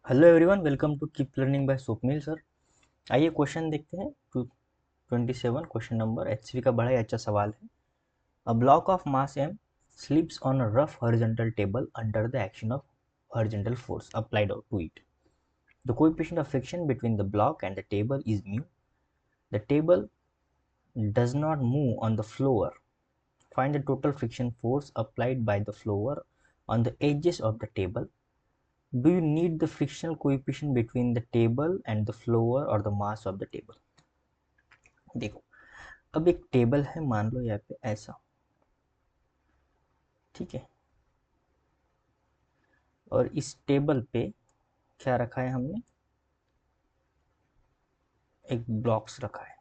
Hello everyone, welcome to keep learning by Swapnil sir. आइए question देखते हैं। 227 क्वेश्चन नंबर एचसीवी का बड़ा ही अच्छा सवाल है। A block of mass m slips on a rough horizontal table under the action of horizontal force applied to it. The coefficient of friction between the block and the table is mu. The table does not move on the floor. Find the total friction force applied by the floor on the edges of the table. Do you need the frictional coefficient between the table and the floor or the mass of the table? देखो, अब एक table है, मान लो यहाँ पे ऐसा, ठीक है। और इस टेबल पे क्या रखा है हमने? एक ब्लॉक्स रखा है।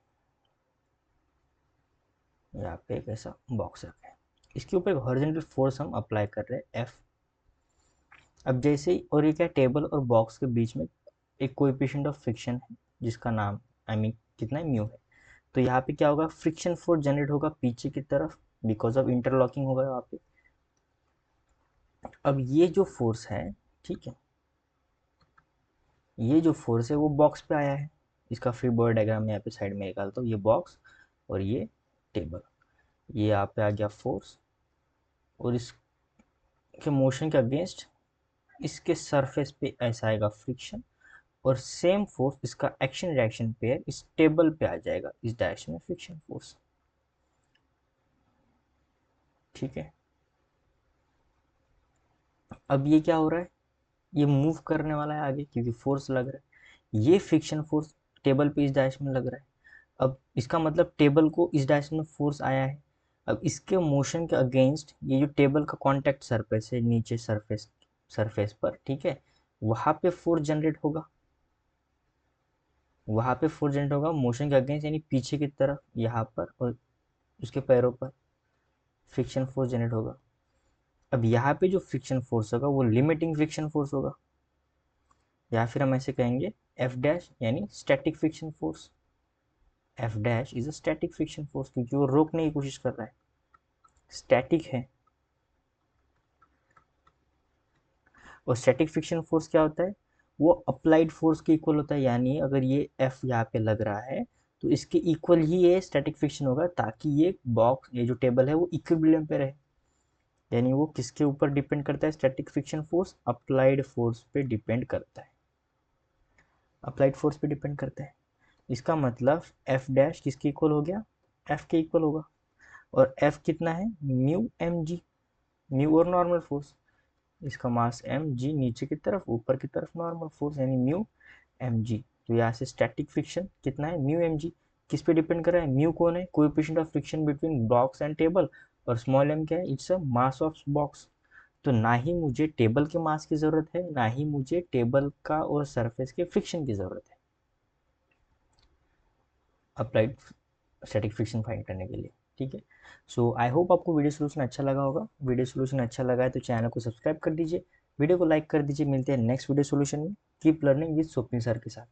यहाँ पे एक ऐसा बॉक्स रखा है। इसके ऊपर एक हॉरिजॉन्टल फोर्स हम अप्लाई कर रहे हैं एफ। अब जैसे ही, और ये क्या, टेबल और बॉक्स के बीच में एक कोएफिशिएंट ऑफ फ्रिक्शन है जिसका नाम कितना है, म्यू है। तो यहाँ पे क्या होगा, फ्रिक्शन फोर्स जनरेट होगा पीछे की तरफ, बिकॉज ऑफ इंटरलॉकिंग होगा यहाँ पे। अब ये जो फोर्स है, ठीक है, ये जो फोर्स है वो बॉक्स पे आया है। इसका फ्री बॉडी डायग्राम में यहाँ पे साइड में निकालता हूँ। ये बॉक्स और ये टेबल, ये यहाँ पे आ गया फोर्स, और इसके मोशन के अगेंस्ट इसके सरफेस पे ऐसा आएगा फ्रिक्शन, और सेम फोर्स इसका एक्शन रिएक्शन पेयर इस टेबल पे आ जाएगा, इस डायरेक्शन में फ्रिक्शन फोर्स, ठीक है। अब ये क्या हो रहा है, ये मूव करने वाला है आगे क्योंकि फोर्स लग रहा है। ये फ्रिक्शन फोर्स टेबल पे इस डायरेक्शन में लग रहा है। अब इसका मतलब टेबल को इस डायरेक्शन में फोर्स आया है। अब इसके मोशन के अगेंस्ट ये जो टेबल का कांटेक्ट सरफेस है नीचे सरफेस सरफेस पर, ठीक है, वहां पे फोर्स जनरेट होगा। वहां पे फोर्स जनरेट होगा मोशन के अगेंस्ट, यानी पीछे की तरफ यहाँ पर, और उसके पैरों पर फ्रिक्शन फोर्स जनरेट होगा। अब यहाँ पे जो फ्रिक्शन फोर्स होगा वो लिमिटिंग फ्रिक्शन फोर्स होगा, या फिर हम ऐसे कहेंगे एफ डैश, यानी static friction force. F dash is a static friction force क्योंकि वो रोकने की कोशिश कर रहा है, स्टैटिक है। और स्टैटिक फ्रिक्शन फोर्स क्या होता है, वो अप्लाइड फोर्स के इक्वल होता है। यानी अगर ये एफ यहाँ पे लग रहा है तो इसके इक्वल ही ये स्टैटिक फ्रिक्शन होगा, ताकि ये बॉक्स, ये जो टेबल है वो इक्विलिब्रियम पे रहे। यानी वो किसके ऊपर डिपेंड करता है, static friction force applied force पे डिपेंड करता है, अप्लाइड फोर्स पे डिपेंड करता है। इसका मतलब एफ डैश किसके इक्वल हो गया, एफ के इक्वल होगा। और एफ कितना है, म्यू एम जी, म्यू और नॉर्मल फोर्स। इसका मास एम जी, नीचे की तरफ ऊपर की तरफ नॉर्मल फोर्स, यानी म्यू एम जी। तो यहाँ से स्टैटिक फ्रिक्शन कितना है, म्यू एम जी। किस पे डिपेंड कर रहा है, म्यू कौन है, coefficient of friction between box and table, और स्मॉल एम क्या है, it's a mass of box. तो ना ही मुझे टेबल के मास की जरूरत है, ना ही मुझे टेबल का और सरफेस के फ्रिक्शन की जरूरत है अप्लाइड स्टैटिक फ्रिक्शन फाइंड करने के लिए, ठीक है। सो आई होप आपको वीडियो सोल्यूशन अच्छा लगा होगा। वीडियो सोल्यूशन अच्छा लगा है तो चैनल को सब्सक्राइब कर दीजिए, वीडियो को लाइक कर दीजिए। मिलते हैं नेक्स्ट वीडियो सोल्यूशन में। Keep learning with Swapnil sir के साथ।